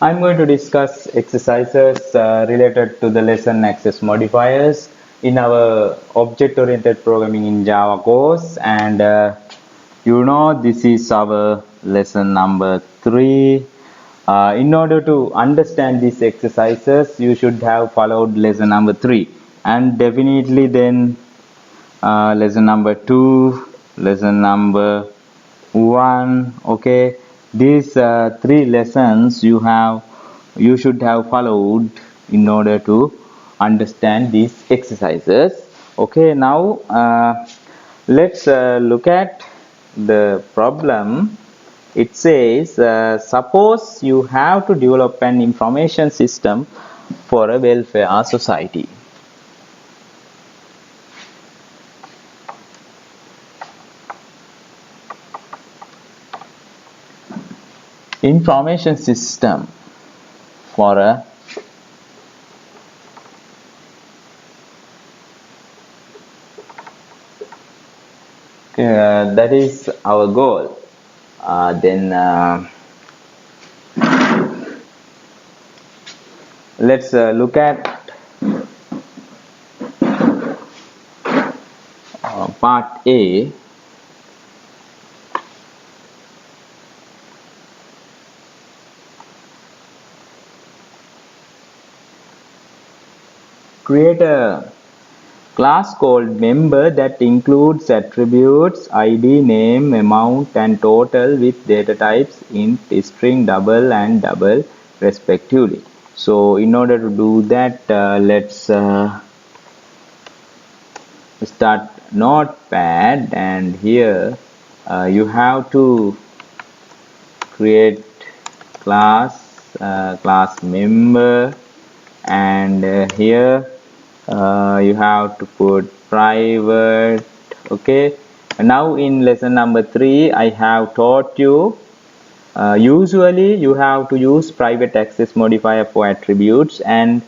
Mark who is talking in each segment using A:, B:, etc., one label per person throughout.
A: I'm going to discuss exercises related to the lesson access modifiers in our object-oriented programming in Java course, and this is our lesson number 3. In order to understand these exercises, you should have followed lesson number 3, and definitely then lesson number 2, lesson number 1. Okay, these 3 lessons you should have followed in order to understand these exercises. Okay, now let's look at the problem. It says suppose you have to develop an information system for a welfare society. Information system for a that is our goal. Then let's look at part A. Create a class called member that includes attributes ID, name, amount, and total with data types int, string, double, and double respectively. So in order to do that, let's start Notepad, and here you have to create class member, and here you have to put private. Okay, now in lesson number 3 I have taught you usually you have to use private access modifier for attributes, and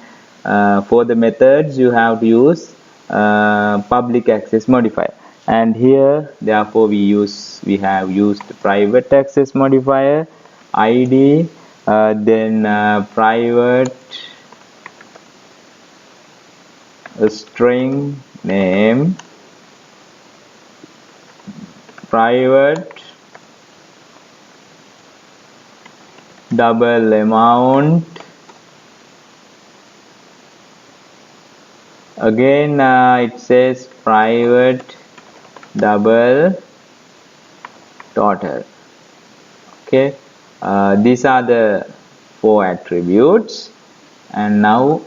A: for the methods you have to use public access modifier, and here therefore we have used private access modifier ID, then private string name, private double amount, again it says private double total. Okay, these are the 4 attributes, and now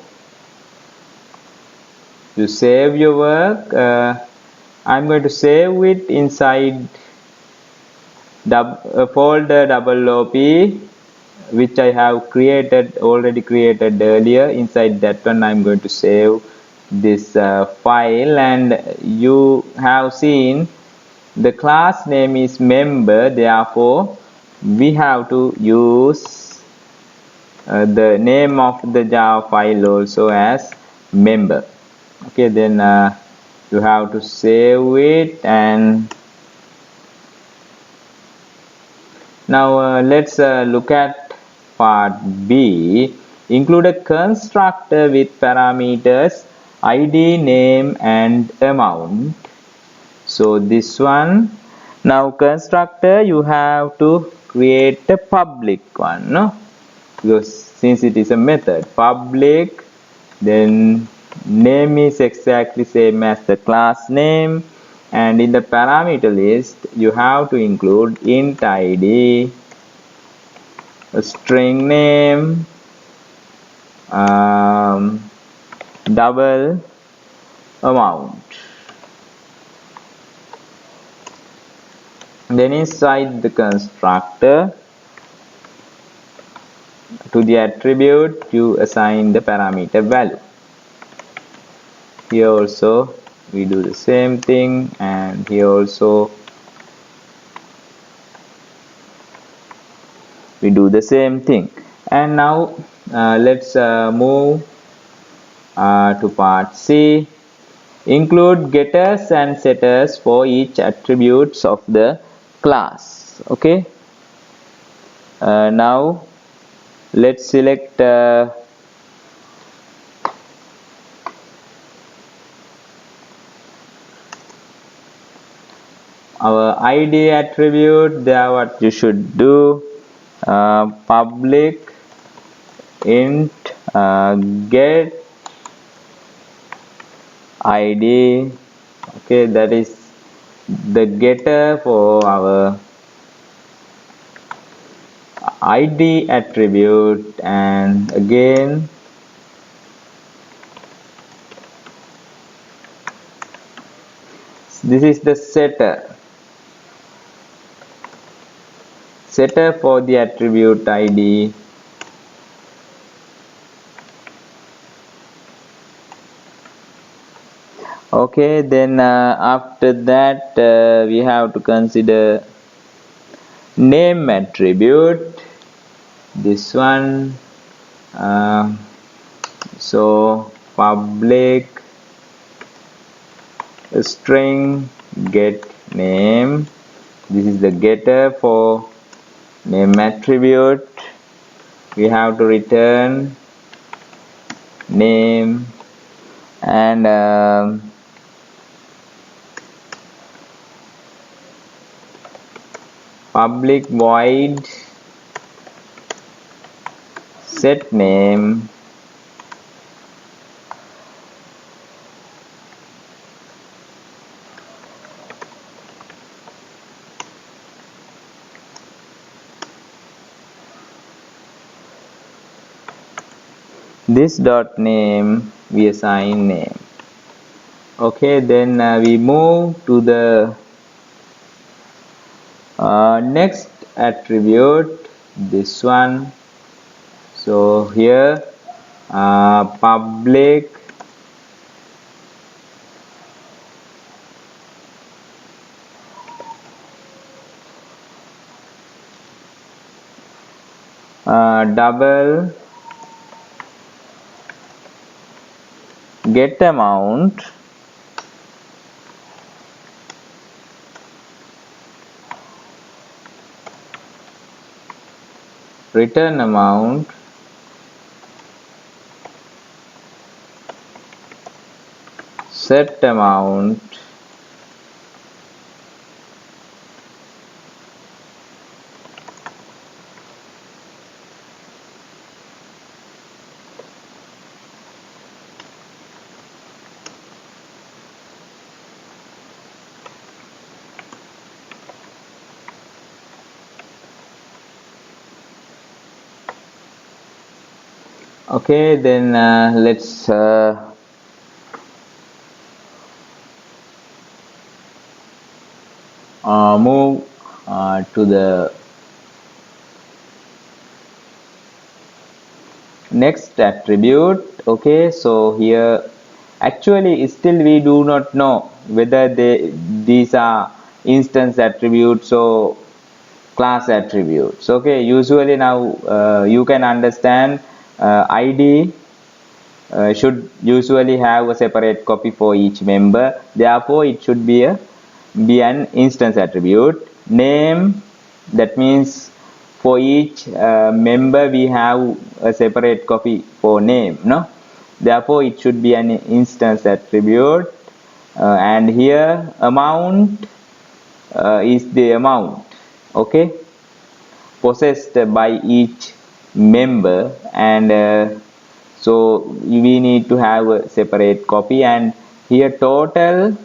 A: you save your work. I'm going to save it inside folder OOP, which I have already created earlier. Inside that one I'm going to save this file, and you have seen the class name is member, therefore we have to use the name of the Java file also as member. Okay, then you have to save it, and now let's look at part B. Include a constructor with parameters ID, name, and amount. So this one, now constructor you have to create a public one, no? Because since it is a method, public, then name is exactly same as the class name, and in the parameter list you have to include int ID, a string name, double amount. Then inside the constructor, to the attribute you assign the parameter value. Here also we do the same thing, and here also we do the same thing. And now let's move to part C. Include getters and setters for each attributes of the class. Okay, now let's select our id attribute. There what you should do, public int get id. Okay, that is the getter for our id attribute. And again this is the setter for the attribute id. Okay, then after that we have to consider name attribute, this one. So public string get name, this is the getter for name attribute. We have to return name, and public void set name, this dot name we assign name. Okay, then we move to the next attribute, this one. So here public double get amount, return amount, set amount, okay. Then let's move to the next attribute. Okay, so here actually still we do not know whether these are instance attributes or class attributes. Okay, usually now you can understand id should usually have a separate copy for each member, therefore it should be an instance attribute. Name, that means for each member we have a separate copy for name, no, therefore it should be an instance attribute. And here amount is the amount, okay, possessed by each member, and so we need to have a separate copy. And here total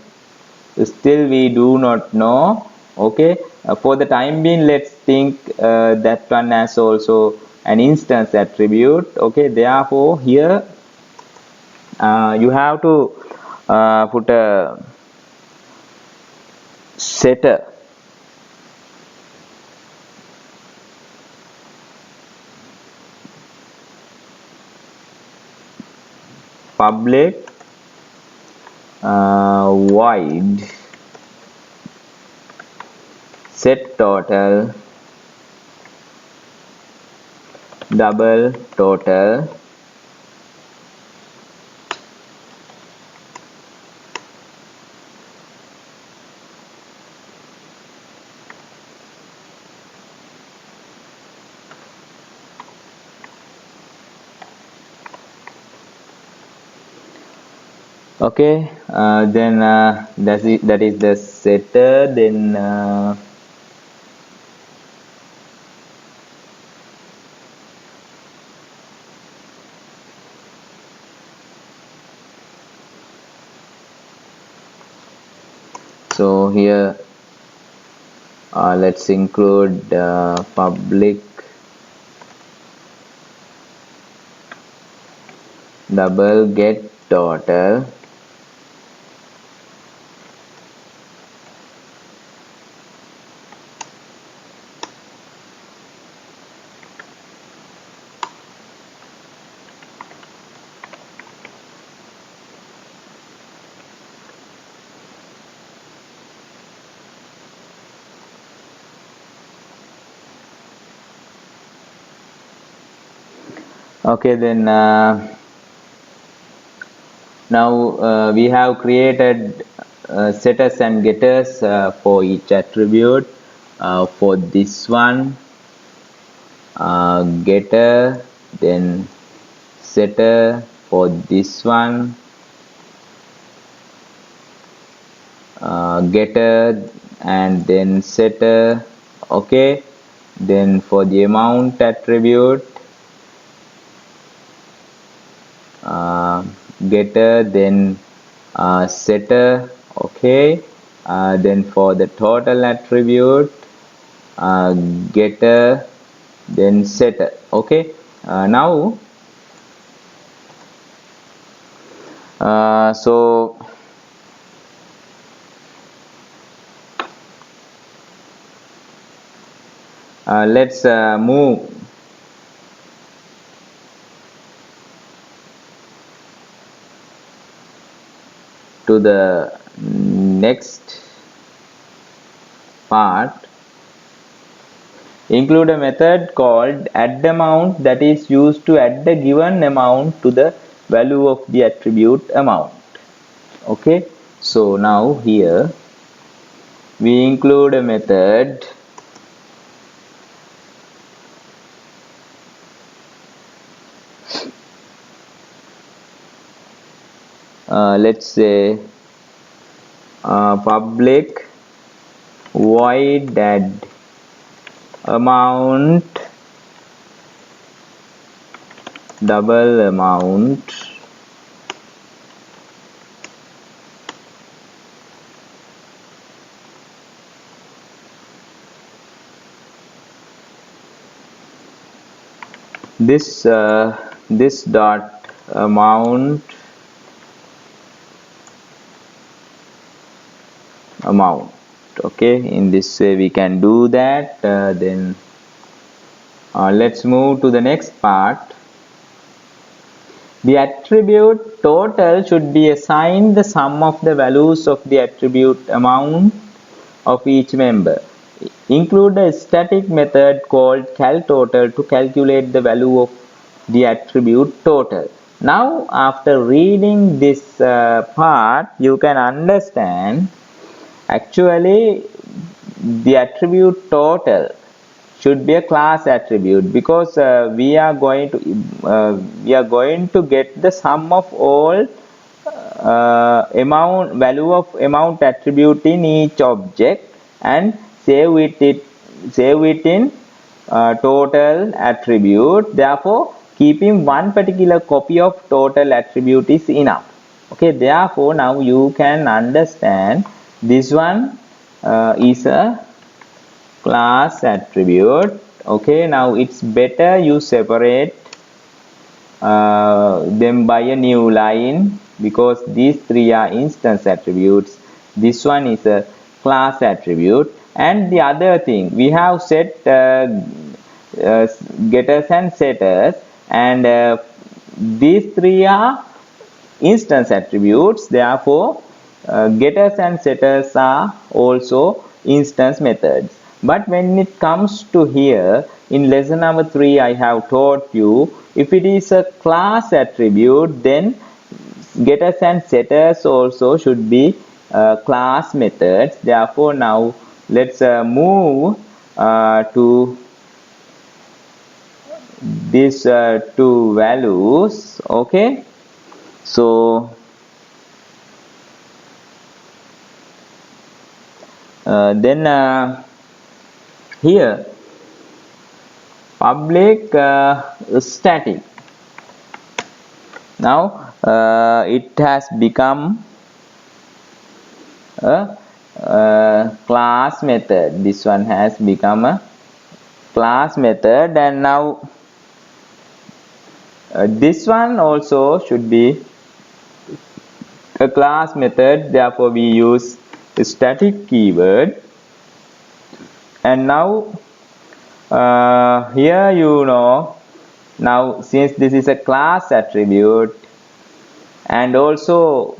A: still we do not know. Okay, for the time being let's think that one as also an instance attribute. Okay, therefore here you have to put a setter public void set total double total Okay, then that is the setter. Then so here let's include public double get total. Okay, then now we have created setters and getters for each attribute. For this one, getter, then setter. For this one, getter and then setter. Okay, then for the amount attribute, getter, then setter. Okay, then for the total attribute, getter, then setter. Okay, now so let's move to the next part. Include a method called addAmount that is used to add the given amount to the value of the attribute amount. Okay, so now here we include a method let's say public void add amount double amount this dot amount okay, in this way we can do that. Then let's move to the next part. The attribute total should be assigned the sum of the values of the attribute amount of each member. Include a static method called calTotal to calculate the value of the attribute total. Now after reading this part, you can understand actually the attribute total should be a class attribute, because we are going to get the sum of all value of amount attribute in each object and save it in total attribute. Therefore keeping one particular copy of total attribute is enough. Okay, therefore now you can understand this one is a class attribute. Okay, now it's better you separate them by a new line, because these three are instance attributes. This one is a class attribute. And the other thing, we have set getters and setters, and these three are instance attributes. Therefore getters and setters are also instance methods. But when it comes to here, in lesson number 3 I have taught you, if it is a class attribute, then getters and setters also should be class methods. Therefore now let's move to these two values. Okay, so Then here public static. Now it has become a class method. This one has become a class method, and now this one also should be a class method. Therefore we use a static keyword. And now here now since this is a class attribute, and also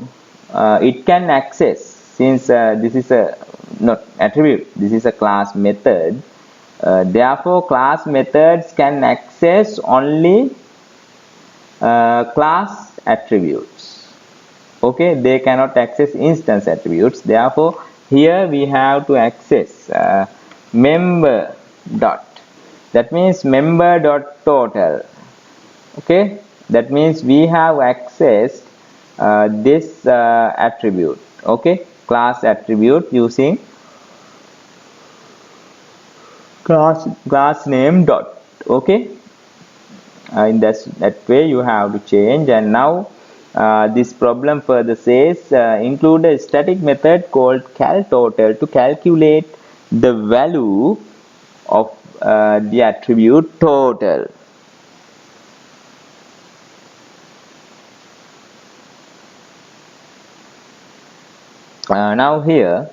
A: it can access, since this is a not attribute, this is a class method, therefore class methods can access only class attributes. Okay, they cannot access instance attributes. Therefore here we have to access member dot, that means member dot total. Okay, that means we have accessed this attribute, okay, class attribute, using class name dot. Okay, in that way you have to change. And now this problem further says include a static method called calTotal to calculate the value of the attribute total. Now here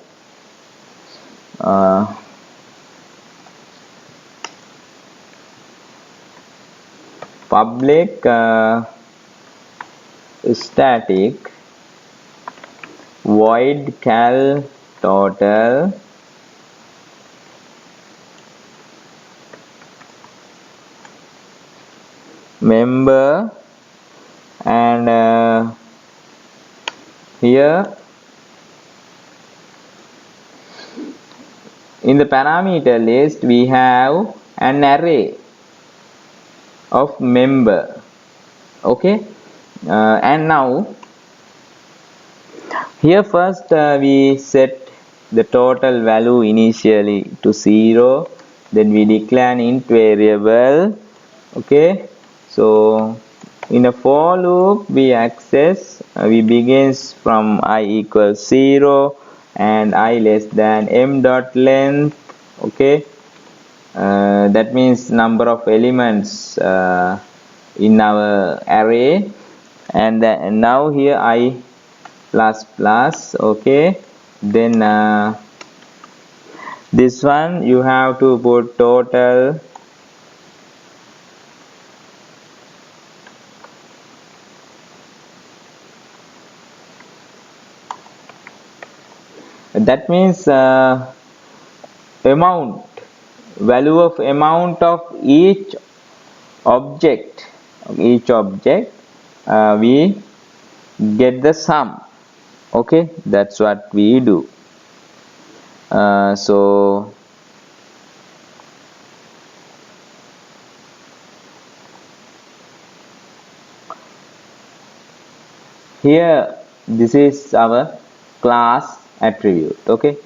A: public static void cal total member, and here in the parameter list we have an array of member. Okay, and now here first we set the total value initially to 0, then we declare an int variable. Okay, so in a for loop we access, we begins from I equals 0 and I less than m dot length. Okay, that means number of elements in our array, and now here I plus plus. Okay, then this one you have to put total that means amount, value of amount of each object, we get the sum. Okay, that's what we do. So here this is our class attribute. Okay,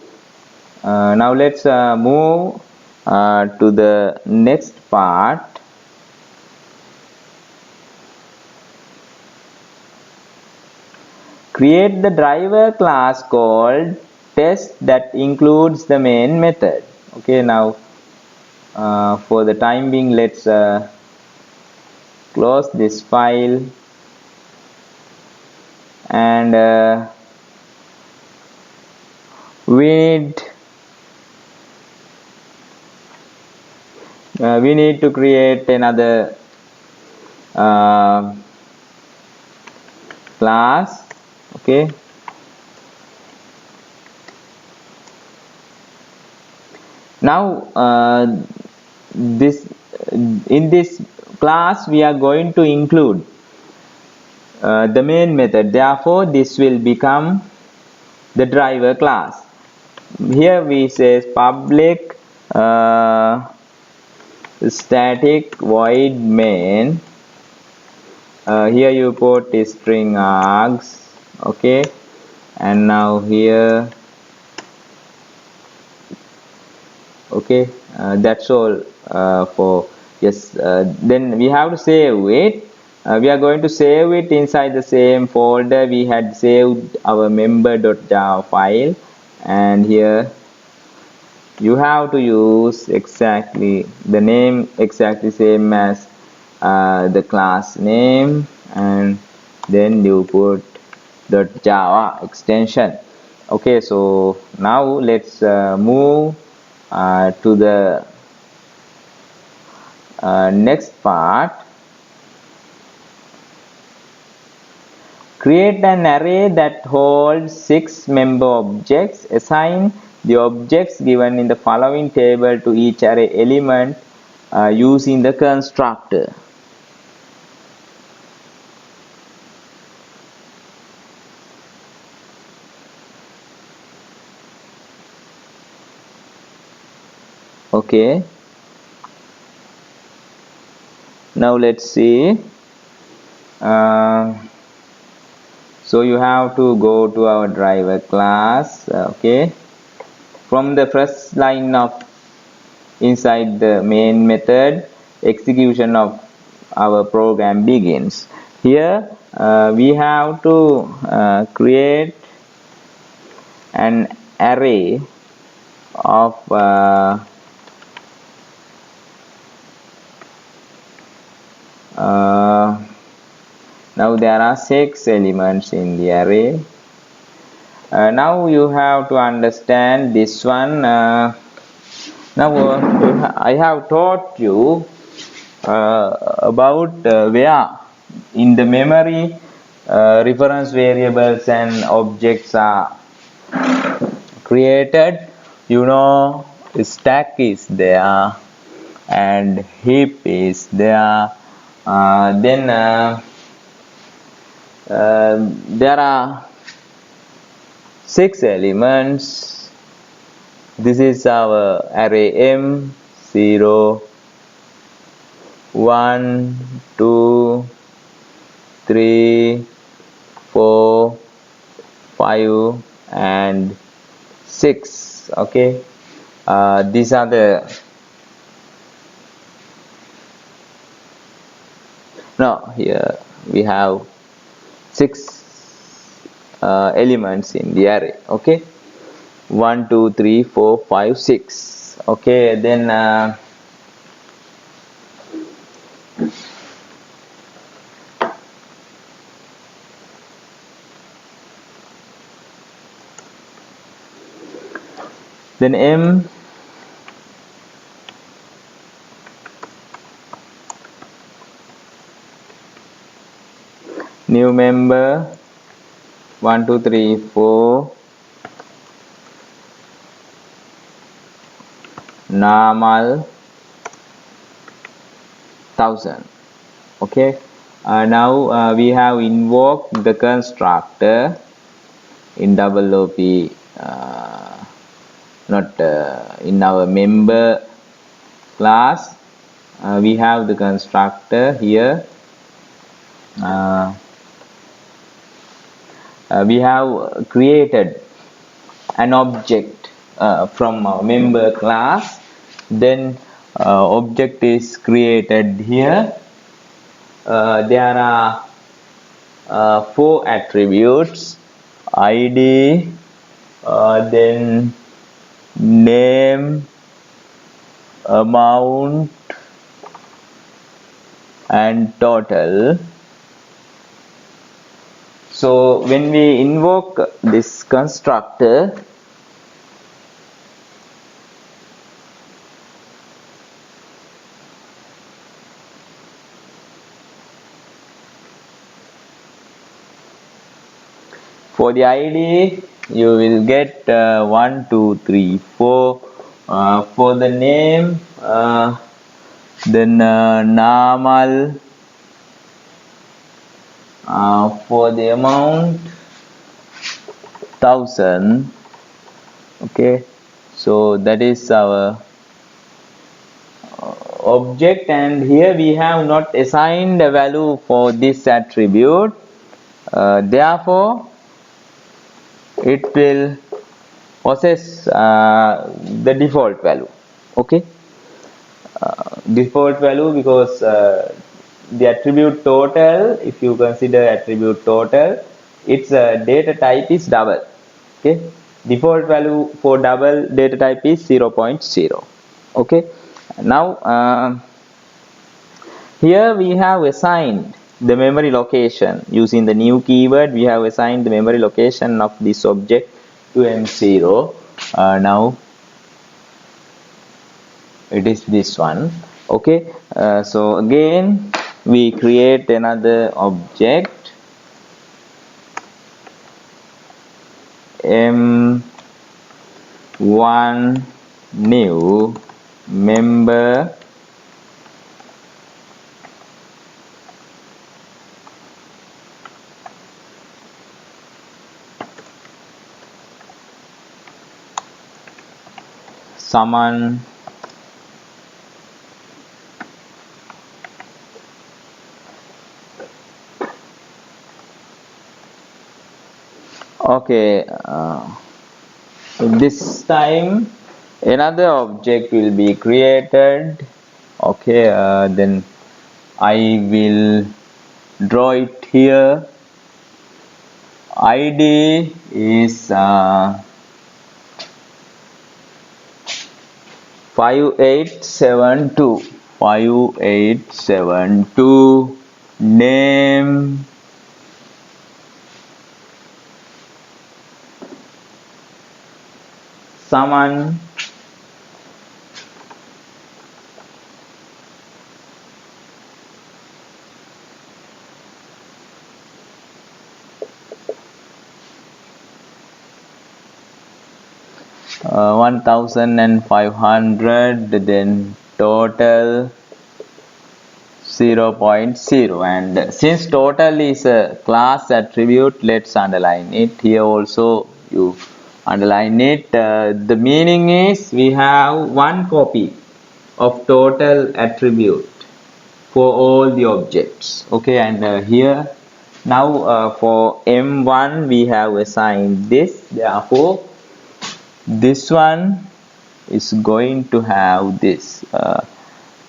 A: now let's move to the next part. Create the driver class called test that includes the main method. Okay, now for the time being let's close this file, and we need to create another class. Okay, now in this class we are going to include the main method, therefore this will become the driver class. Here we say public static void main, here you put string args. Okay, and now here Okay, that's all for yes. Then we have to save it. We are going to save it inside the same folder we had saved our member.java file, and here you have to use exactly the name exactly same as the class name, and then you put the java extension. Okay, so now let's move to the next part. Create an array that holds 6 member objects. Assign the objects given in the following table to each array element using the constructor. Okay. Now let's see. So you have to go to our driver class. Okay. From the first line of inside the main method, execution of our program begins. Here we have to create an array of now there are 6 elements in the array. Now you have to understand this one. Now I have taught you about where in the memory reference variables and objects are created. You know, stack is there and heap is there. Then there are 6 elements. This is our array M, 0, 1, 2, 3, 4, 5 and 6. Okay, these are the now here we have 6 elements in the array. Okay, 1 2 3 4 5 6. Okay, then M new member 1 2 3 4 normal 1000. Okay, now we have invoked the constructor in double OP, not in our member class. We have the constructor here. We have created an object from our member class. Then object is created here. There are 4 attributes: ID, then name, amount and total. So when we invoke this constructor, for the ID you will get 1 2 3 4. For the name, then normal. For the amount 1000. Okay, so that is our object, and here we have not assigned a value for this attribute, therefore it will possess the default value. Okay, default value because the attribute total, if you consider attribute total, its data type is double. Okay, default value for double data type is 0.0. Okay, now here we have assigned the memory location using the new keyword. We have assigned the memory location of this object to M0. Now it is this one. Okay, so again we create another object M1 new member summon okay. This time another object will be created. Okay, then I will draw it here. ID is 5872. 5872. Name summon 1500, then total 0.0, and since total is a class attribute, let's underline it here also. You underline it. The meaning is we have one copy of total attribute for all the objects. Okay, and here now for M1 we have assigned this, therefore this one is going to have this,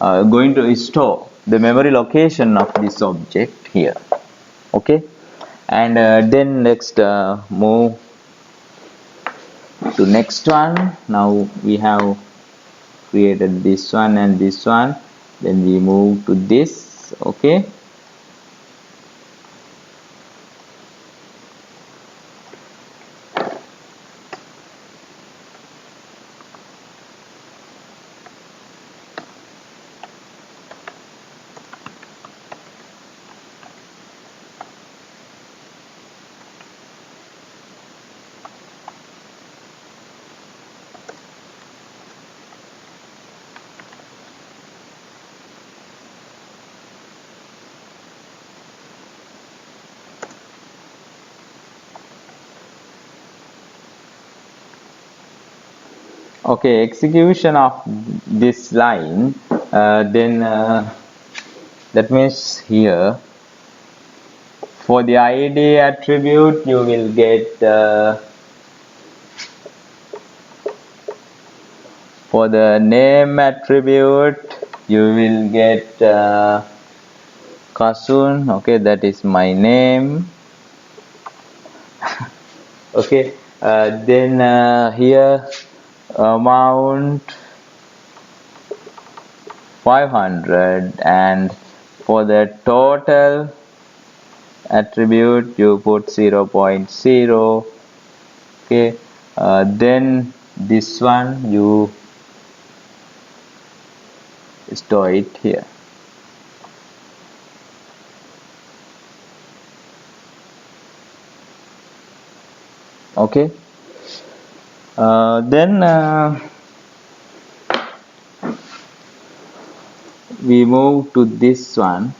A: going to store the memory location of this object here. Okay, and then next move to next one. Now we have created this one and this one, then we move to this. Okay, okay, execution of this line, then that means here for the ID attribute you will get for the name attribute you will get Kasun. Okay, that is my name. Okay, then here amount 500, and for the total attribute you put 0.0. Okay, then this one you store it here. Okay, then we move to this one.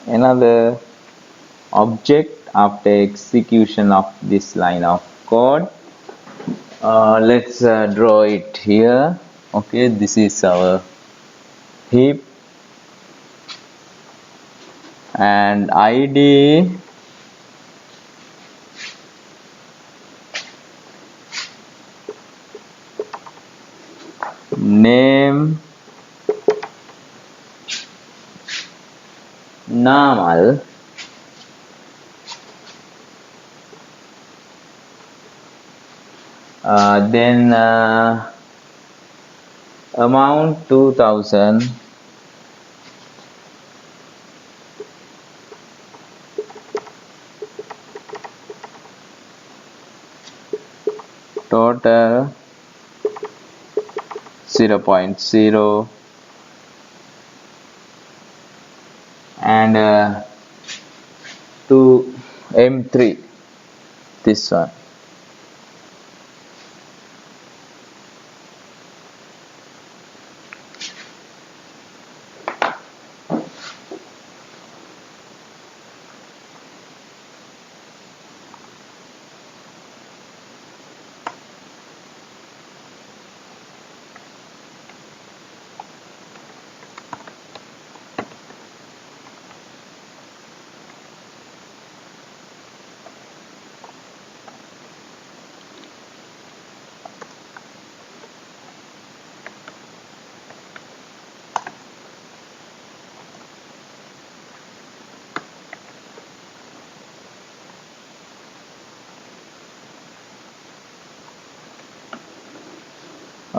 A: another object after execution of this line of code. Let's draw it here. Okay, this is our heap, and id name normal then amount 2000, total 0.0, and to M3, this one.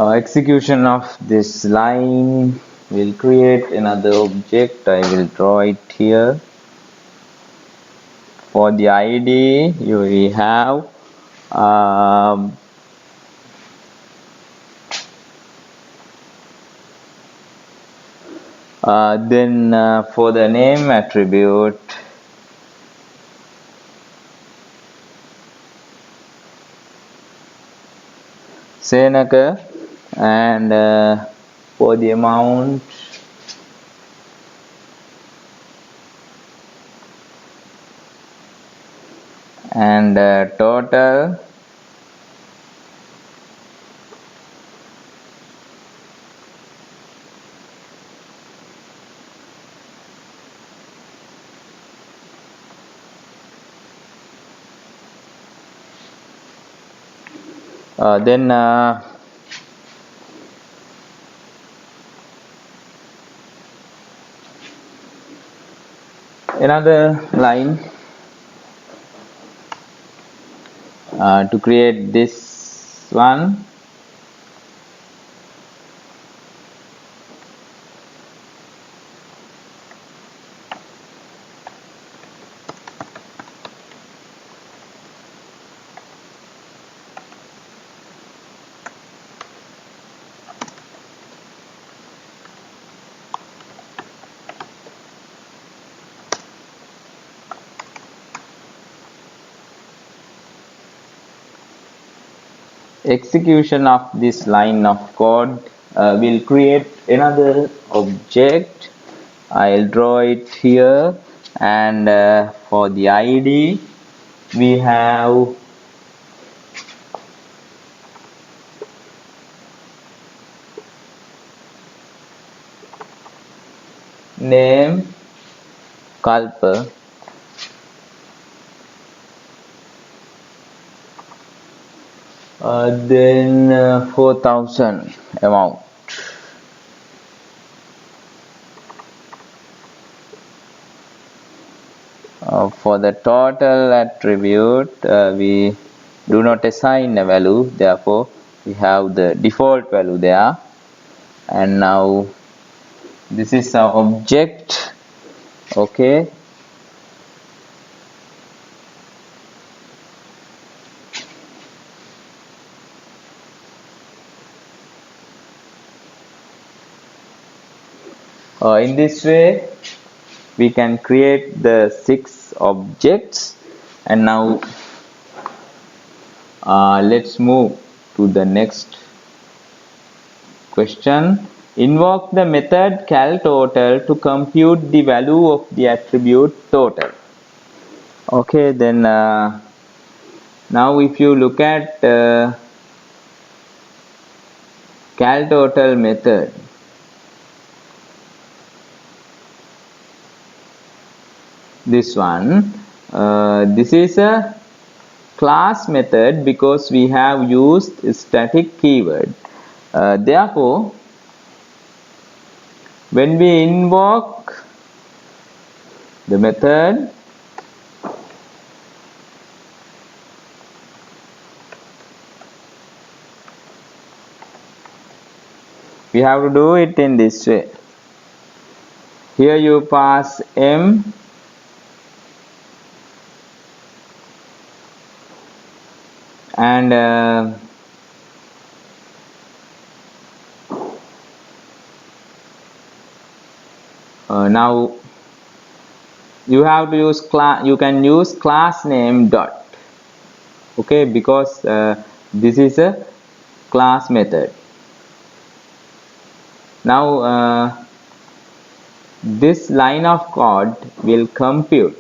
A: Execution of this line will create another object. I will draw it here. For the ID, we have then for the name attribute, Senaka, and for the amount, and total, then another line to create this one. Execution of this line of code will create another object. I'll draw it here, and for the ID we have name Kalpa, then 4000 amount. For the total attribute, we do not assign a value, therefore we have the default value there. And now this is our object. Okay, in this way we can create the 6 objects. And now let's move to the next question. Invoke the method calTotal to compute the value of the attribute total. Okay, then now if you look at calTotal method, this one, this is a class method because we have used static keyword. Therefore, when we invoke the method, we have to do it in this way. Here you pass m and now you have to use class. You can use class name dot. Okay, because this is a class method. Now this line of code will compute.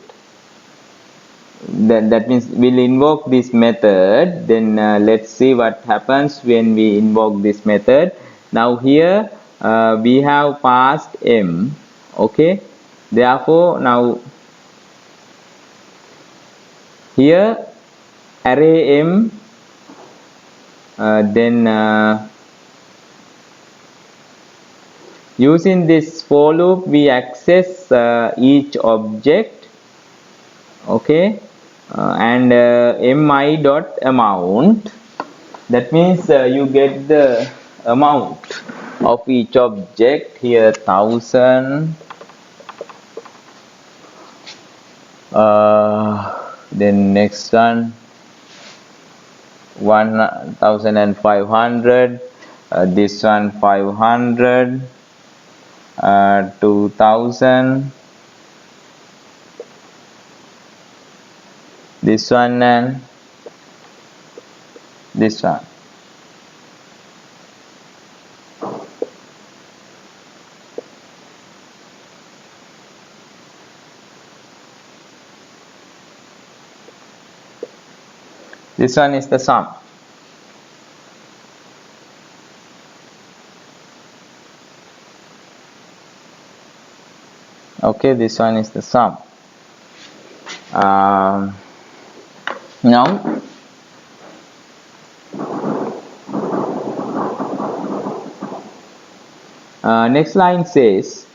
A: That means we'll invoke this method. Then let's see what happens when we invoke this method. Now here we have passed m. Okay, therefore now here array m, then using this for loop we access each object. Okay, and mi dot amount, that means you get the amount of each object. Here 1000, then next one 1500, this one 500, 2000, this one and this one. This one is the sum. Okay, this one is the sum. Now next line says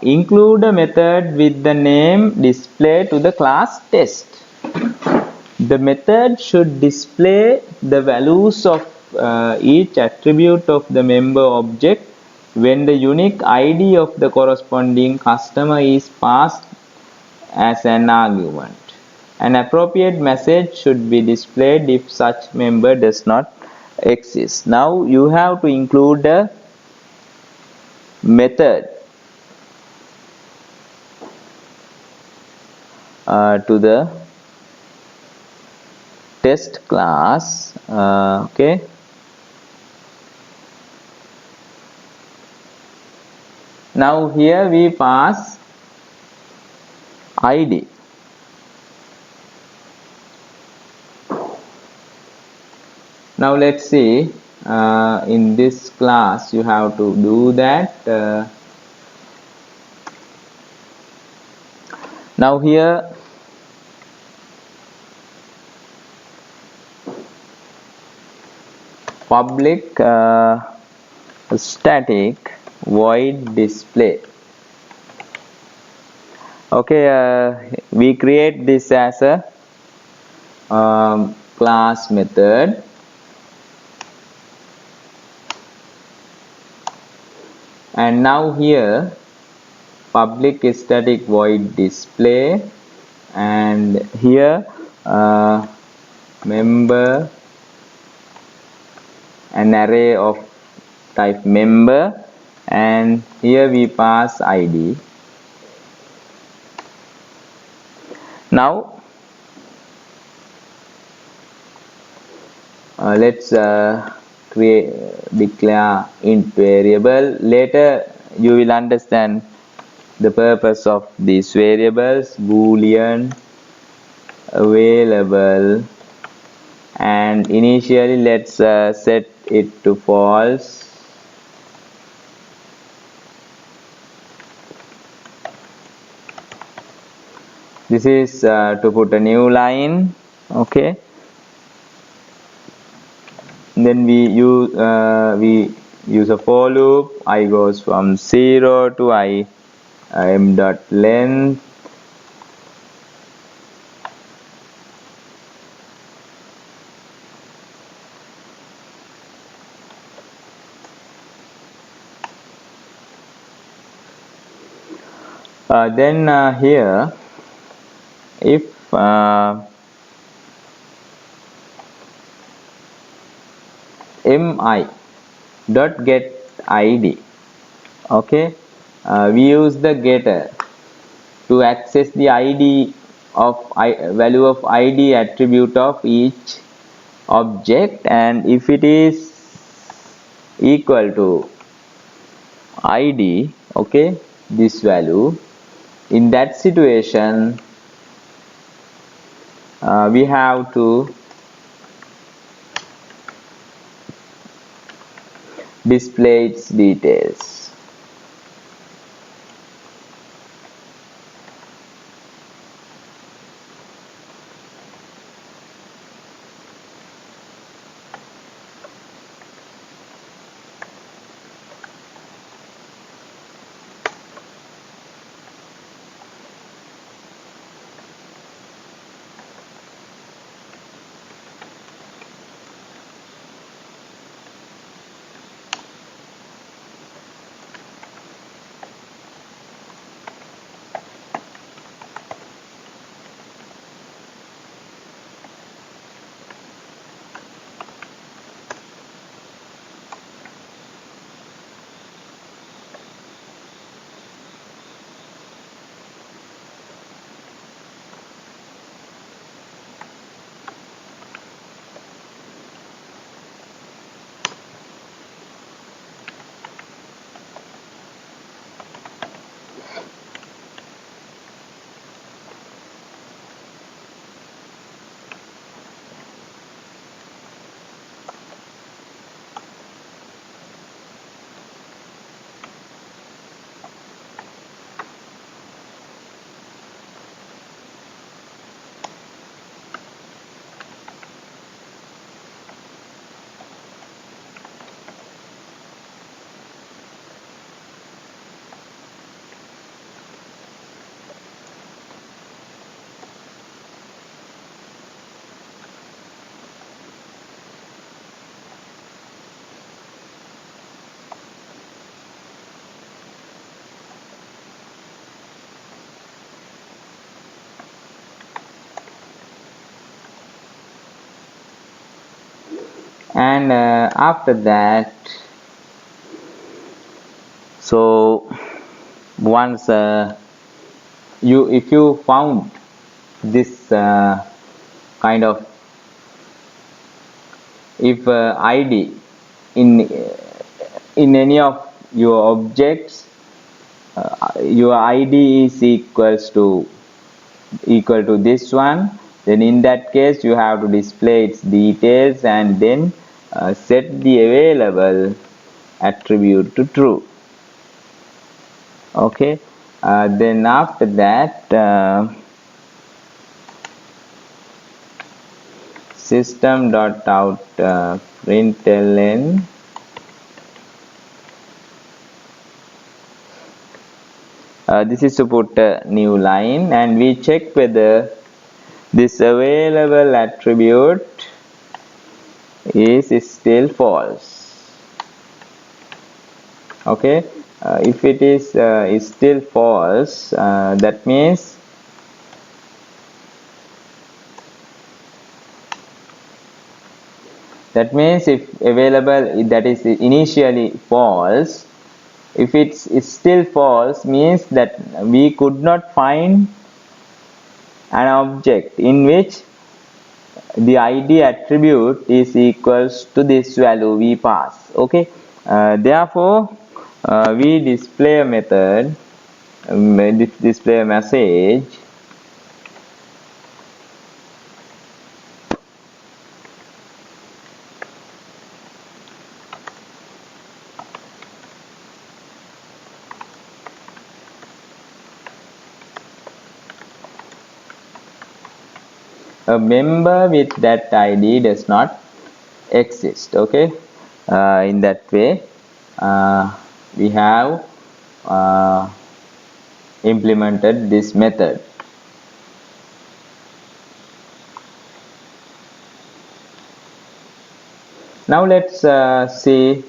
A: include a method with the name display to the class test. The method should display the values of each attribute of the member object when the unique ID of the corresponding customer is passed as an argument. An appropriate message should be displayed if such member does not exist. Now you have to include a method to the test class. Okay, now here we pass ID. Now let's see, in this class you have to do that. Now here public static void display. Okay, we create this as a class method. And now here public static void display, and here member, an array of type member, and here we pass ID. Now let's declare int variable. Later you will understand the purpose of these variables: boolean, available, and initially let's set it to false. This is to put a new line. Okay, then we use a for loop. I goes from 0 to I m dot length. Then here, if mi dot get id, okay, we use the getter to access the id of value of id attribute of each object, and if it is equal to id, okay, this value, in that situation we have to display its details. And after that, so once if you found this kind of, if id in any of your objects, your id is equal to this one, then in that case you have to display its details and then set the available attribute to true. Okay, then after that system.out println this is to put a new line, and we check whether this available attribute is still false. Okay, if it is still false, that means if available, that is initially false, if it's still false, means that we could not find an object in which the id attribute is equals to this value we pass. Okay, therefore we display a method, display a message a member with that id does not exist. Okay, in that way we have implemented this method. Now let's see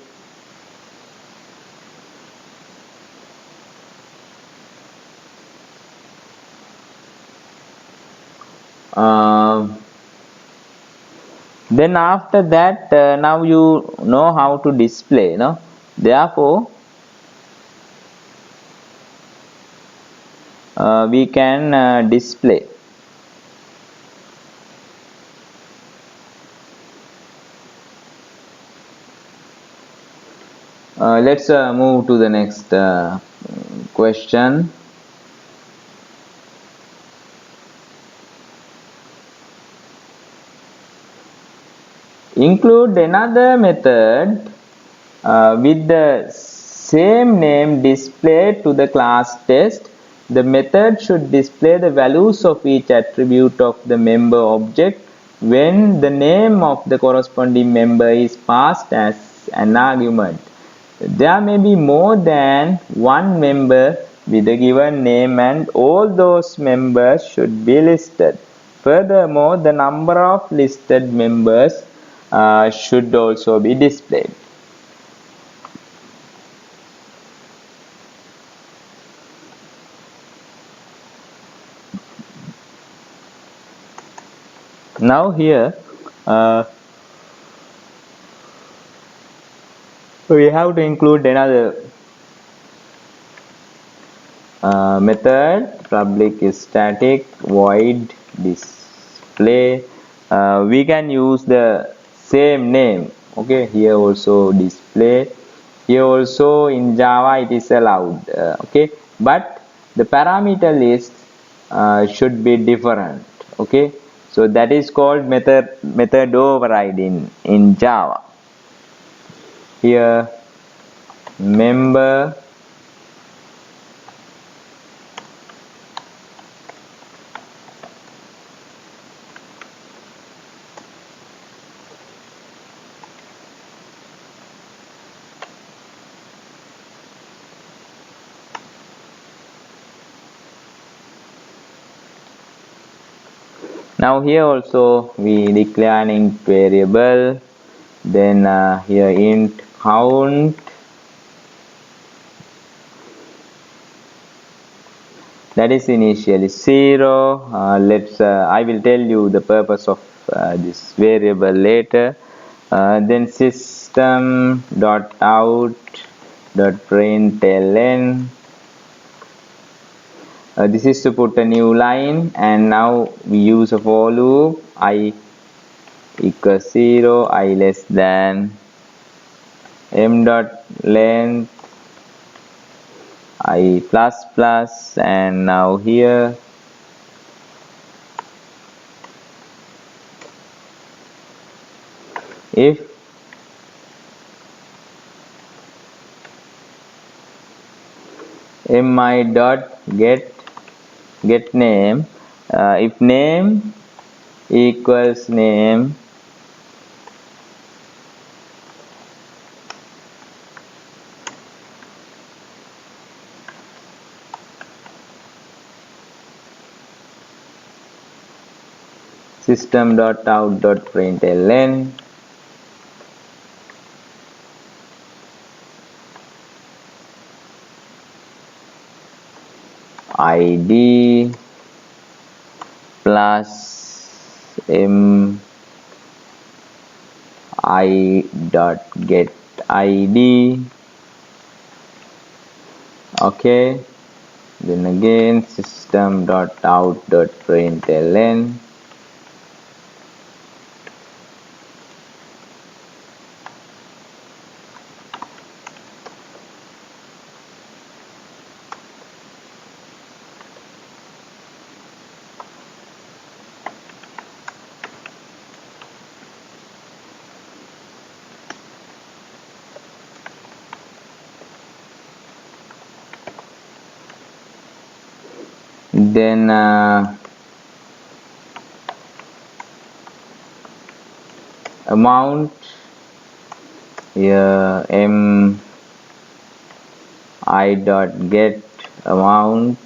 A: then after that now you know how to display, no? Therefore we can display. Let's move to the next question. Include another method with the same name displayed to the class test. The method should display the values of each attribute of the member object when the name of the corresponding member is passed as an argument. There may be more than one member with a given name and all those members should be listed. Furthermore, the number of listed members should also be displayed. Now here we have to include another method. Public is static void display. We can use the same name. Okay, here also display, here also in Java it is allowed. Okay, but the parameter list should be different. Okay, so that is called method override in Java. Here member now here also we declare an int variable, then here int count, that is initially 0. I will tell you the purpose of this variable later. Then system dot out dot println. This is to put a new line, and now we use a for loop. I equals 0, I less than m dot length, I plus plus, and now here if mi dot get name, if name equals name, system dot out dot println id plus m I dot get id. Okay, then again system dot out dot println then amount, here m I dot get amount,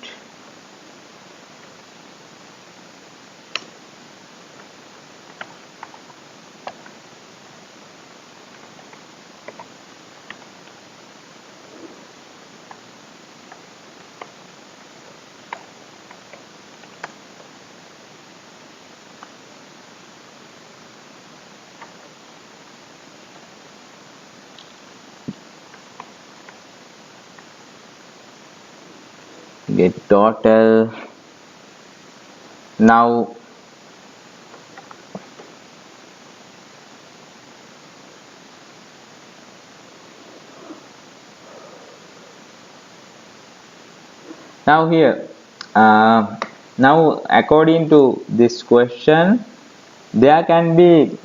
A: get total. Now here now according to this question, there can be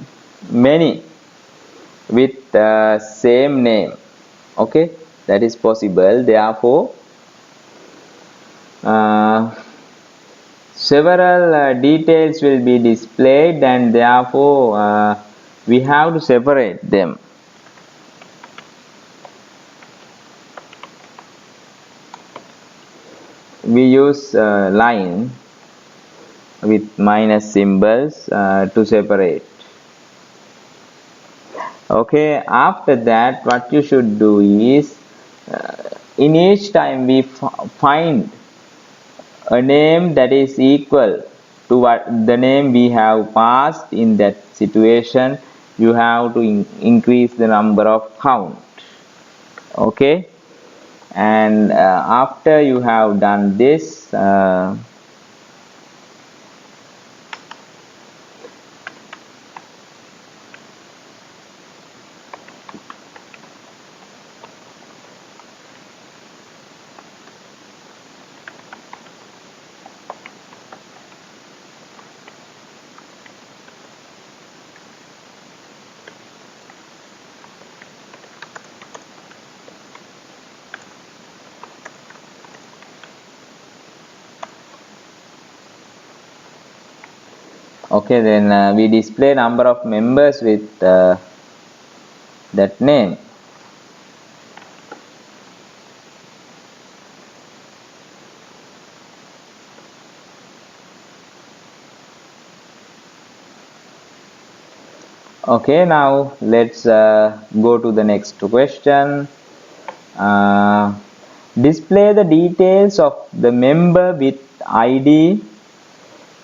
A: many with the same name. Okay, that is possible. Therefore several details will be displayed, and therefore we have to separate them. We use line with minus symbols to separate. Okay, after that what you should do is in each time we find a name that is equal to what the name we have passed in that situation. You have to increase the number of count. Okay, and after you have done this, okay, then we display number of members with that name. Okay, now let's go to the next question. Display the details of the member with ID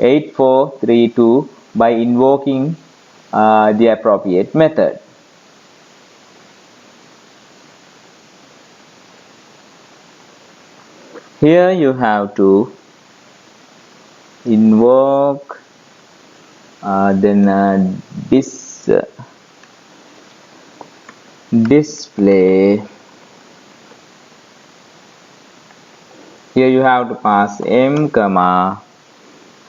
A: 8432 by invoking the appropriate method. Here you have to invoke then display. Here you have to pass m comma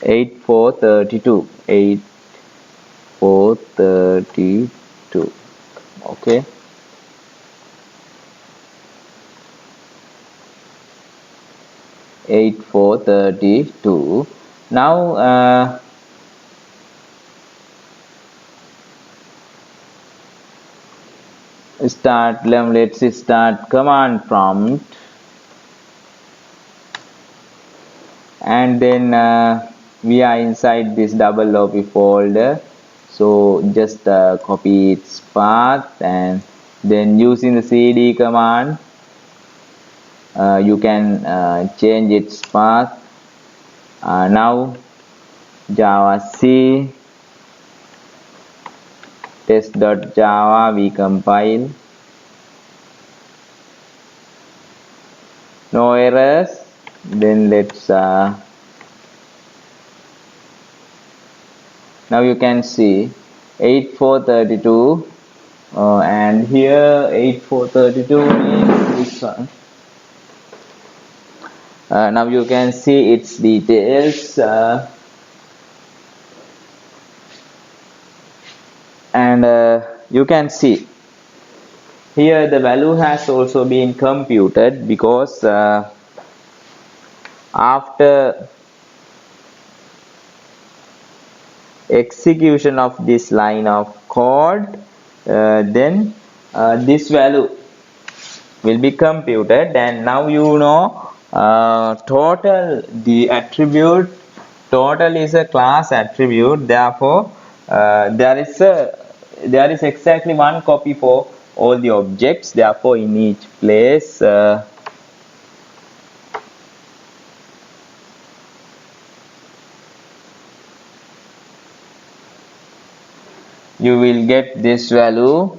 A: 8432 8432. Okay, (8432). Now let's start command prompt, and then we are inside this double copy folder, so just copy its path, and then using the cd command you can change its path. Now java c test.java we compile, no errors. Then let's now you can see 8432 and here 8432 means this one. Now you can see its details and you can see here the value has also been computed, because after execution of this line of code, then this value will be computed, and now you know total, the attribute total is a class attribute, therefore there is exactly one copy for all the objects, therefore in each place you will get this value.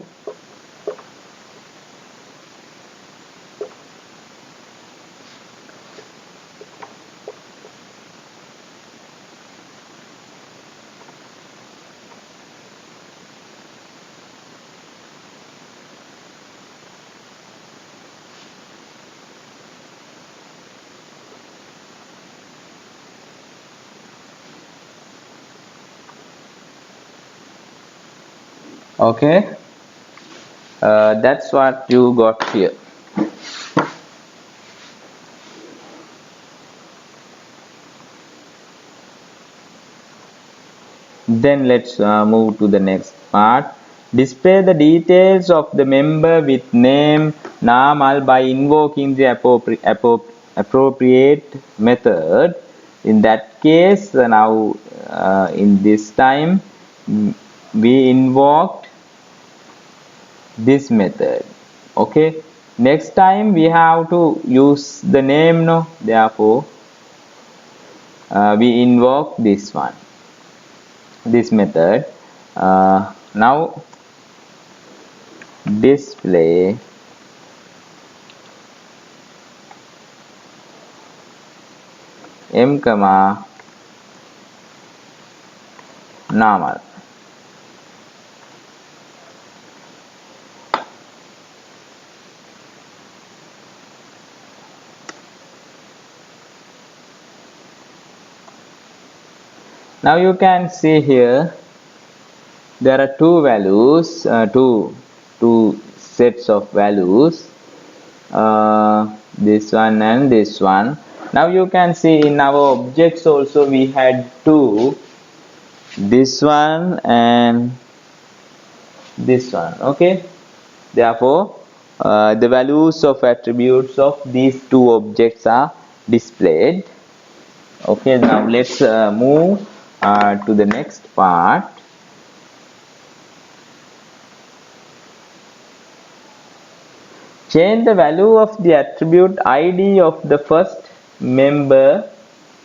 A: Okay, that's what you got here. Then let's move to the next part. Display the details of the member with name normal by invoking the appropriate method. In that case, now in this time we invoked this method. Okay, next time we have to use the name, no, therefore we invoke this one, this method. Now display m comma normal. Now you can see here there are two values, two sets of values, this one and this one. Now you can see in our objects also we had two, this one and this one. Okay, therefore the values of attributes of these two objects are displayed. Okay, now let's move to the next part. Change the value of the attribute ID of the first member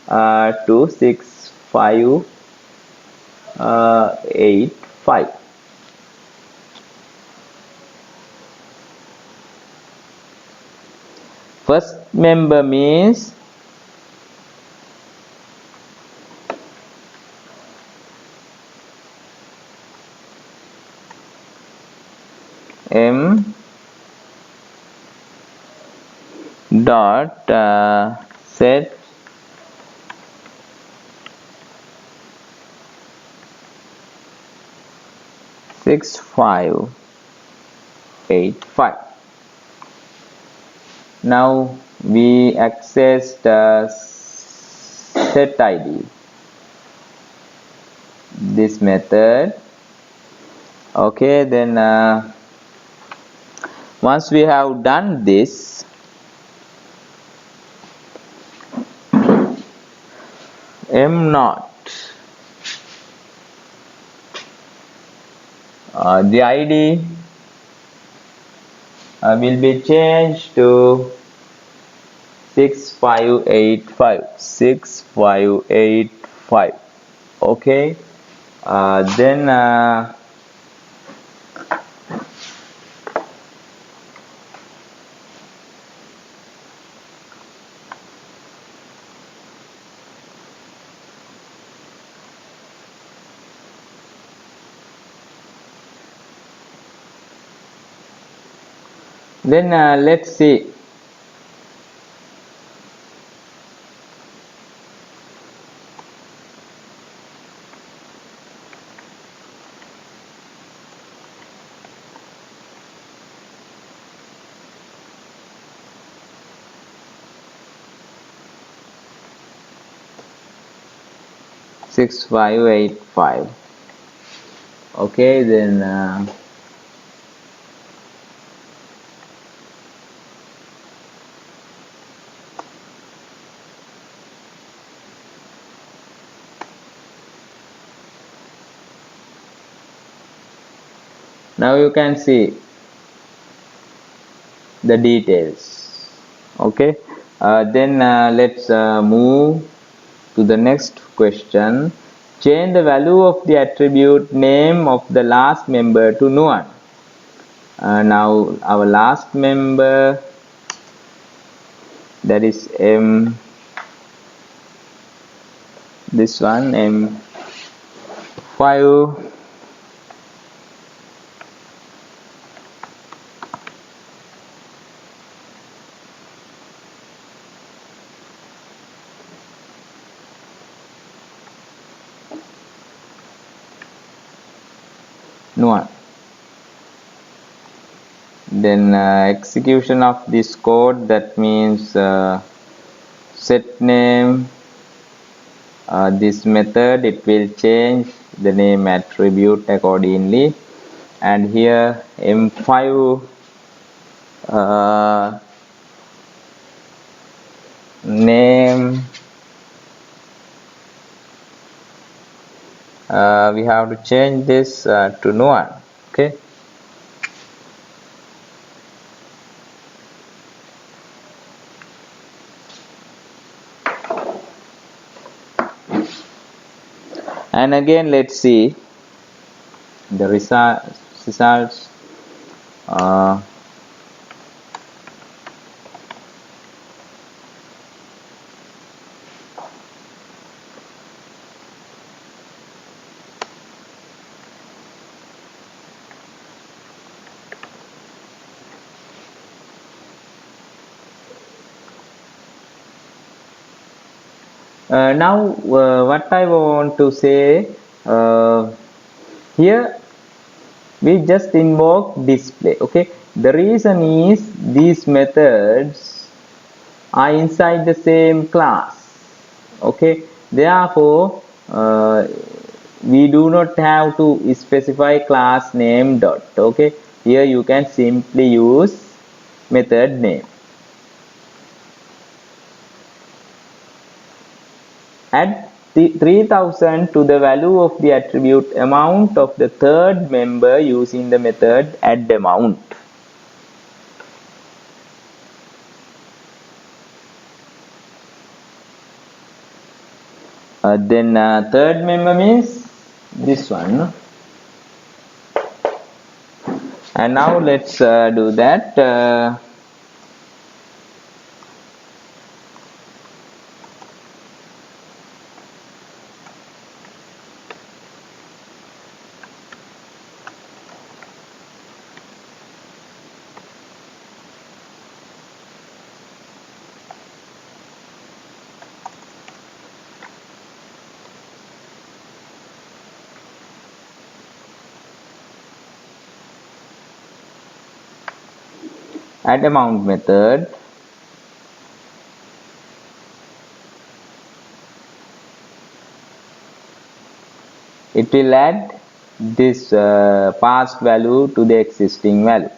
A: to 6585. First member means m dot set six five 85. Now we access the set ID, this method. Okay, then once we have done this, m naught, the ID will be changed to 6585. Okay, then let's see. 6585. Okay, then now you can see the details. Okay, then let's move to the next question. Change the value of the attribute name of the last member to none. Now our last member, that is M, this one M5, none. Then execution of this code, that means set name, this method, it will change the name attribute accordingly, and here M5 name, we have to change this to none. Okay, and again let's see the results. Now what I want to say, here we just invoke display. Okay, the reason is these methods are inside the same class. Okay, therefore we do not have to specify class name dot. Okay, here you can simply use method name. Add 3000 to the value of the attribute amount of the third member using the method add amount. Then third member means this one. And now let's do that. Add amount method, it will add this past value to the existing value.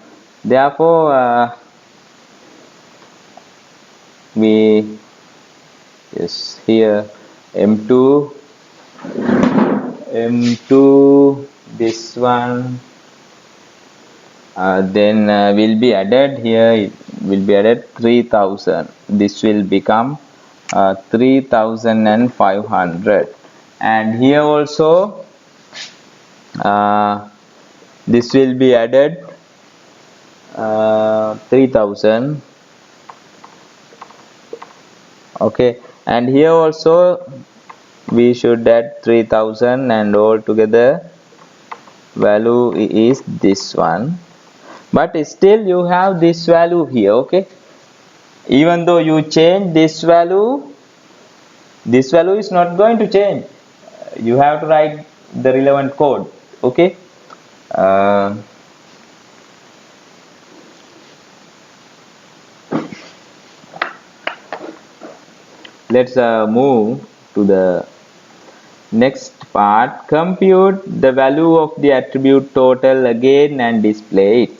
A: Therefore we yes here M2 this one, then will be added here, it will be added 3000, this will become 3500, and here also this will be added 3000. Okay, and here also we should add 3000, and all together value is this one. But still you have this value here. Okay, even though you change this value is not going to change. You have to write the relevant code. Okay, let's move to the Next part, compute the value of the attribute total again and display it.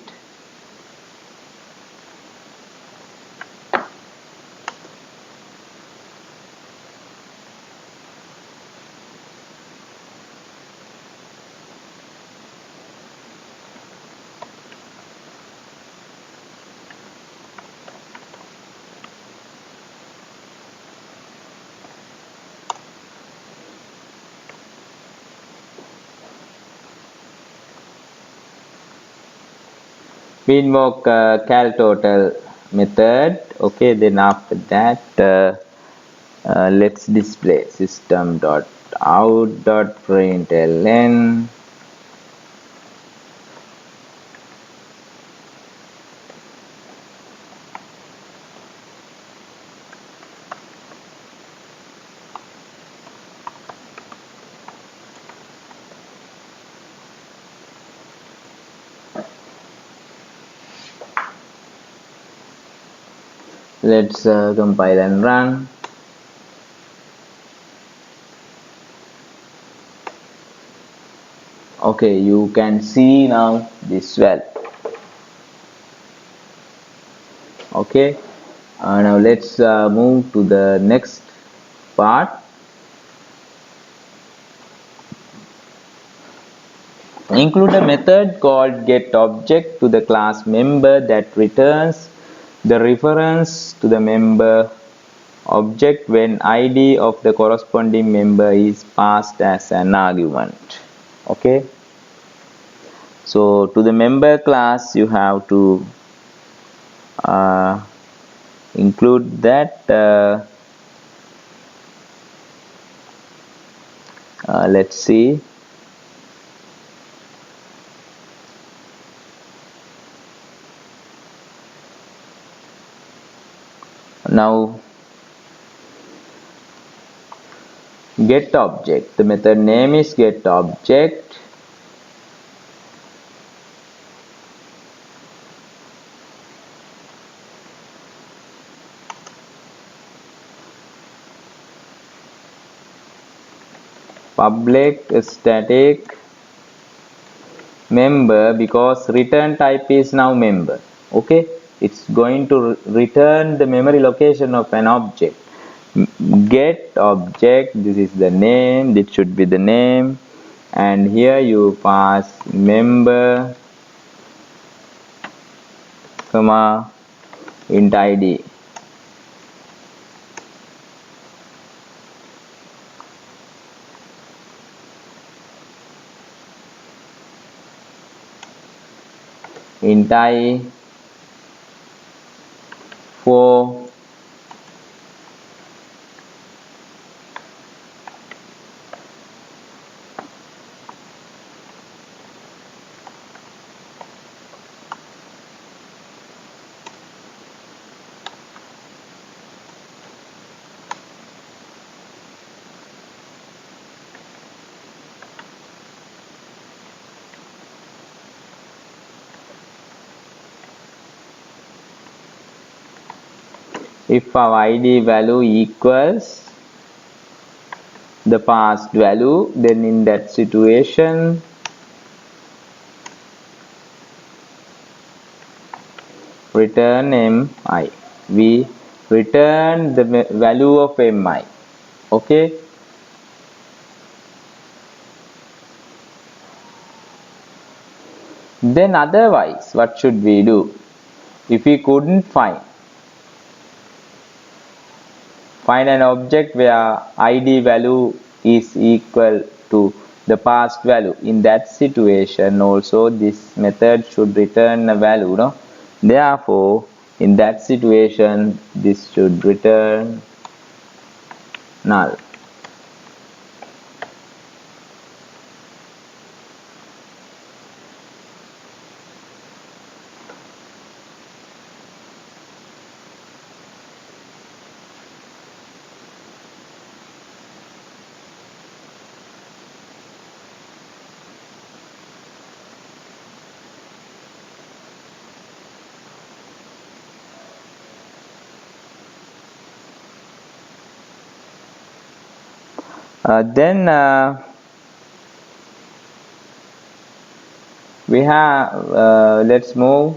A: We invoke cal total method. Okay, then after that, let's display system.out.println. Let's compile and run. Okay, you can see now this value. Okay, now let's move to the next part. Include a method called getObject to the class member that returns the reference to the member object when ID of the corresponding member is passed as an argument. Okay, so to the member class you have to include that let's see. Now getObject, the method name is getObject. Public static member, because return type is now member. Okay, it's going to return the memory location of an object. Get object, this is the name, this should be the name, and here you pass member comma int id. Int I for if our id value equals the passed value, then in that situation return mi. We return the value of mi. Okay, then otherwise what should we do? If we couldn't find an object where id value is equal to the passed value, in that situation also this method should return a value, no? Therefore in that situation this should return null. Then we have let's move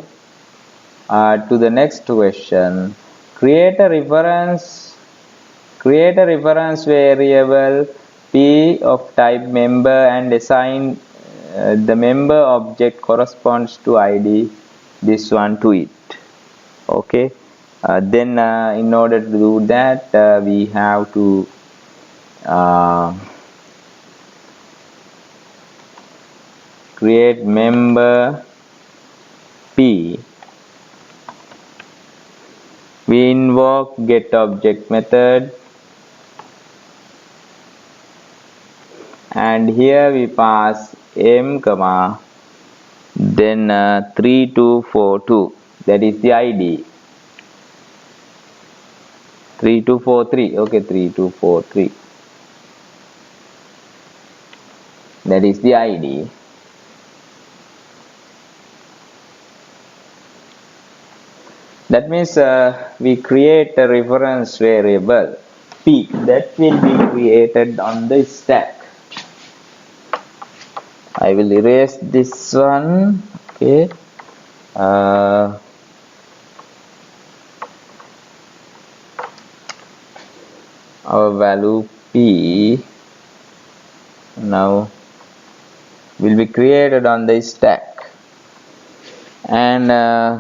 A: to the next question. Create a reference variable p of type member and assign the member object corresponds to id this one to it. Okay, then in order to do that we have to create member p. We invoke getObject method, and here we pass m comma then 3242, that is the id. 3243, okay, 3243, that is the id. That means we create a reference variable p that will be created on the stack. I will erase this one. Okay, our value p now will be created on the stack, and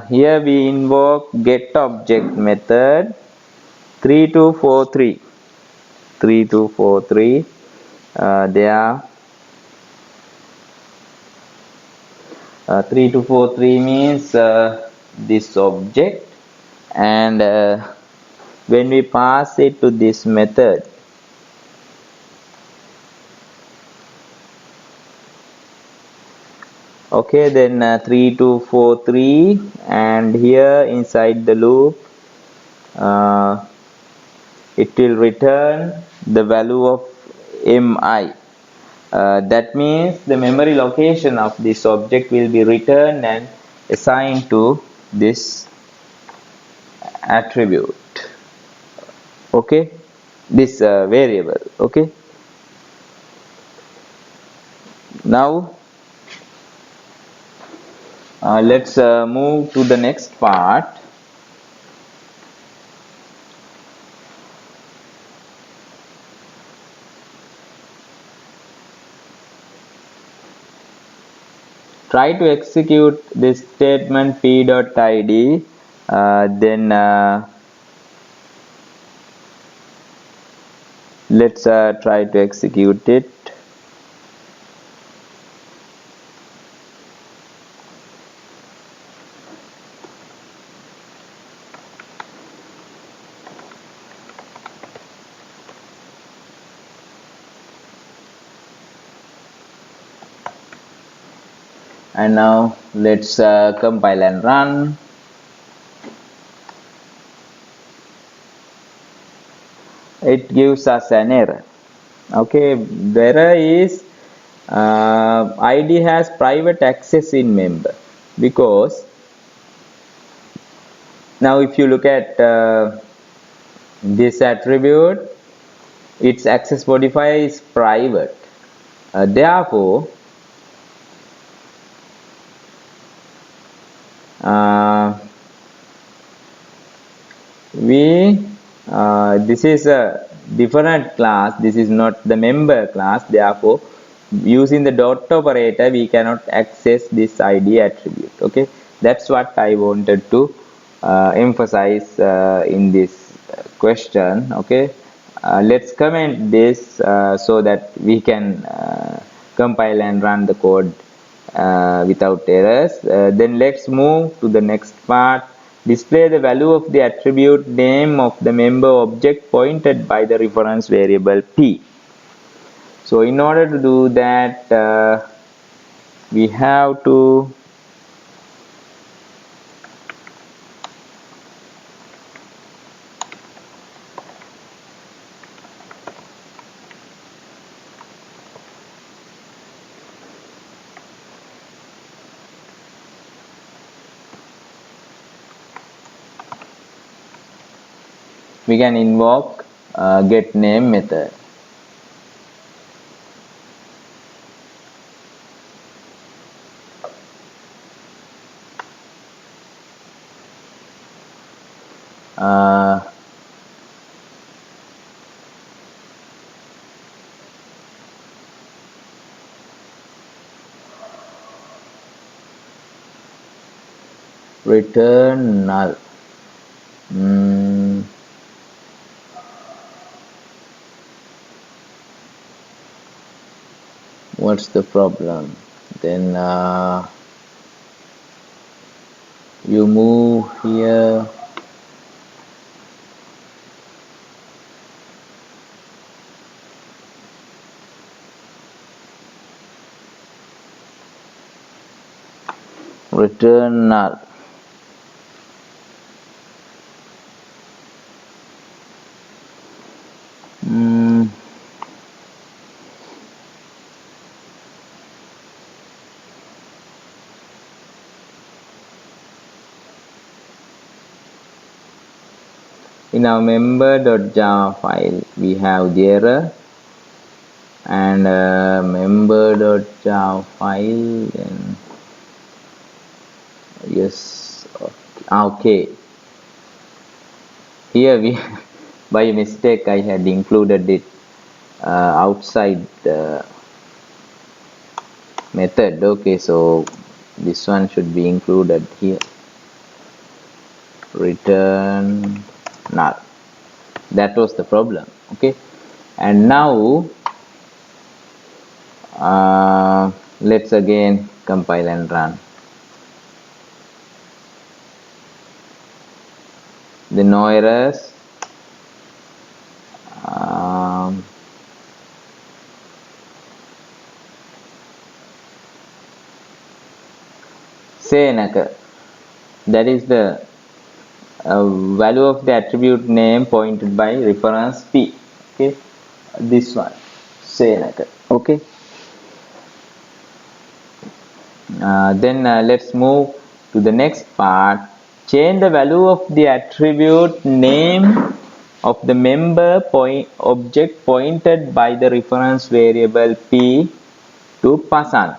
A: here we invoke getObject method 3243. There 3243 means this object, and when we pass it to this method, okay, then 3243, and here inside the loop it will return the value of mi. That means the memory location of this object will be returned and assigned to this attribute, okay, this variable. Okay, now let's move to the next part. Try to execute this statement p.id, then let's try to execute it. And now let's compile and run. It gives us an error. Okay, the error is id has private access in member, because now if you look at this attribute, its access modifier is private. Therefore this is a different class, this is not the member class. Therefore using the dot operator we cannot access this id attribute. Okay, that's what I wanted to emphasize in this question. Okay, let's comment this so that we can compile and run the code without errors. Then let's move to the next part. Display the value of the attribute name of the member object pointed by the reference variable p. So in order to do that we have to we can invoke getName method. return null. What's the problem? Then you move here. Return null. In our member.java file, we have the error, and member.java file, and yes, okay. Here we, by mistake, I had included it outside the method. Okay, so this one should be included here. Return null. That was the problem. Okay, and now let's again compile and run. The no errors. Senaka. That is the value of the attribute name pointed by reference p. Okay, this one, Senaka. Okay. Then let's move to the next part. Change the value of the attribute name of the member object pointed by the reference variable p to person.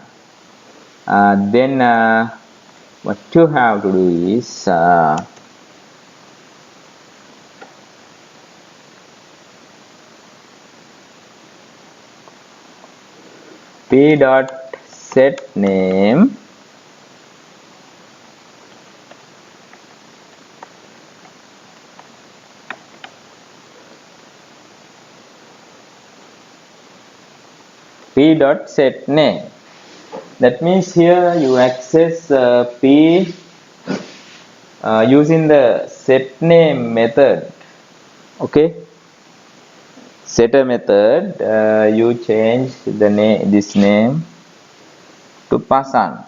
A: Then what you have to do is p dot set name p dot set name. That means here you access p using the set name method. Okay, setter method, you change the name, this name to person.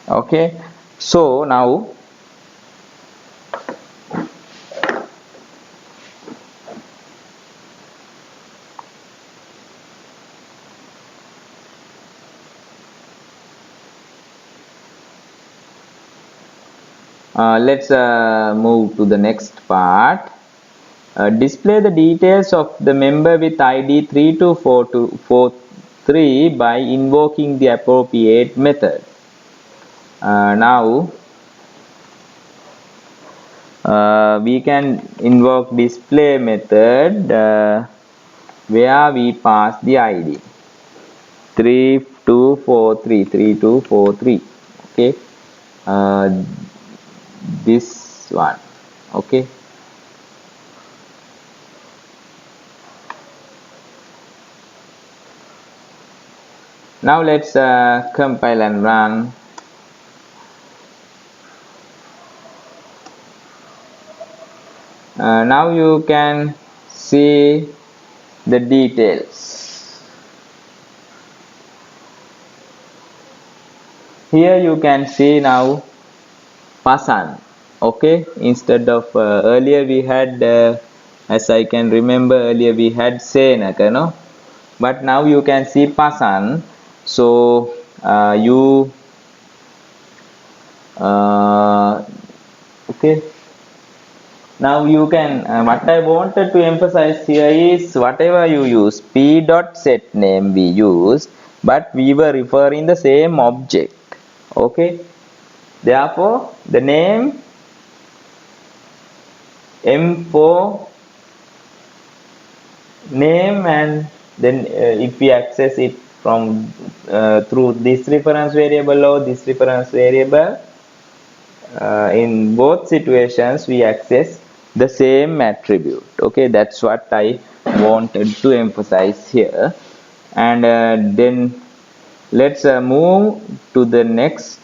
A: Okay, so now let's move to the next part. Display the details of the member with ID 324243 by invoking the appropriate method. Now we can invoke display method where we pass the ID 3243. Okay, this one. Okay, now let's compile and run. Now you can see the details. Here you can see now person. Okay, instead of earlier we had as I can remember, earlier we had Senaka, no? But now you can see person. So you okay, now you can what I wanted to emphasize here is whatever you use, p dot set name we use, but we were referring the same object. Okay, therefore the name M4 name, and then if we access it from through this reference variable or this reference variable, in both situations we access the same attribute. Okay, that's what I wanted to emphasize here. And then let's move to the next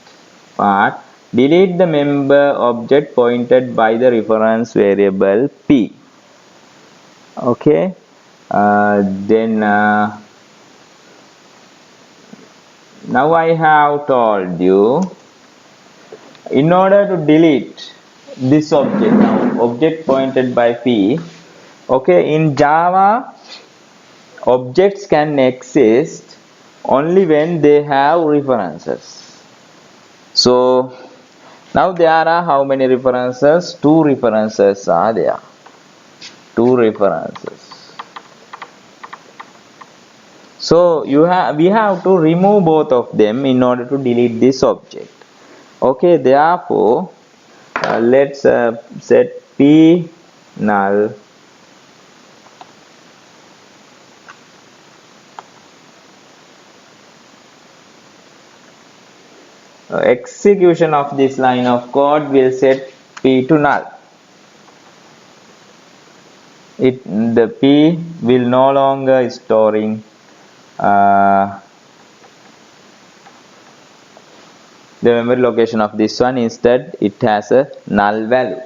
A: part. Delete the member object pointed by the reference variable p. Okay, then now I have told you, in order to delete this object, now object pointed by p, okay, in Java objects can exist only when they have references. So now there are how many references? Two references are there. Two references. So we have to remove both of them in order to delete this object. Okay, therefore let's set p null execution of this line of code will set p to null. The p will no longer storing the memory location of this one. Instead it has a null value.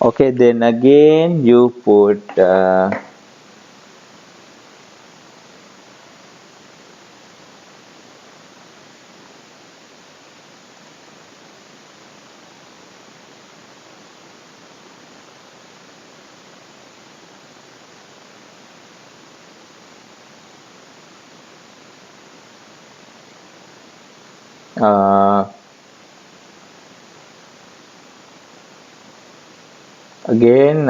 A: Okay, then again you put again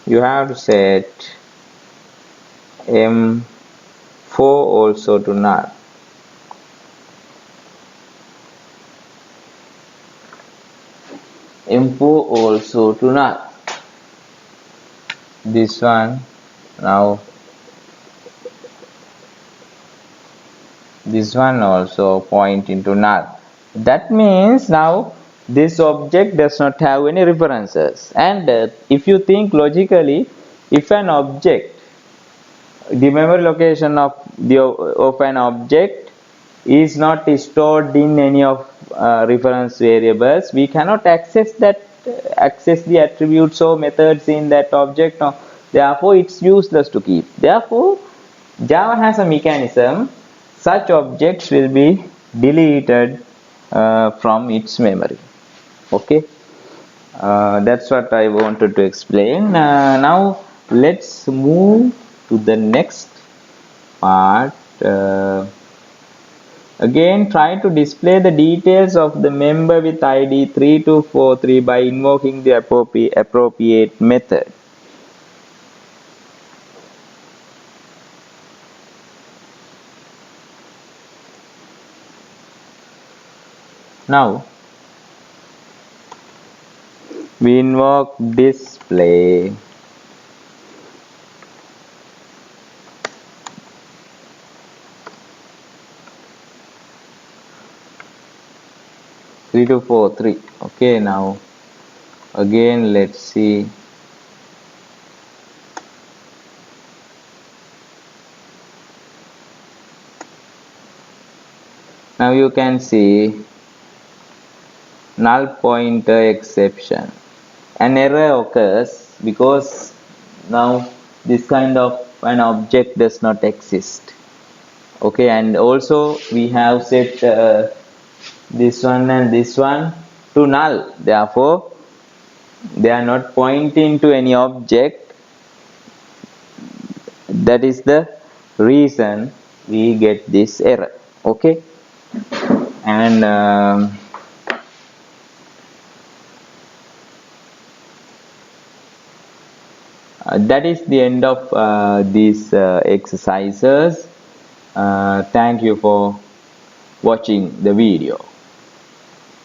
A: you have to set M4 also to null. M4 also to null. This one now, this one also point into null. That means now this object does not have any references. And if you think logically, if an object, the memory location of an object is not stored in any of reference variables, we cannot access the attributes or methods in that object. Therefore it's useless to keep. Therefore Java has a mechanism, such objects will be deleted from its memory. Okay, that's what I wanted to explain. Now let's move to the next part. Again, try to display the details of the member with ID 3243 by invoking the appropriate method. Now we invoke display three two four three. Okay, now again let's see. Now you can see null pointer exception. An error occurs because now this kind of an object does not exist. Okay, and also we have set this one and this one to null. Therefore they are not pointing to any object. That is the reason we get this error. Okay, and that is the end of these exercises. Thank you for watching the video.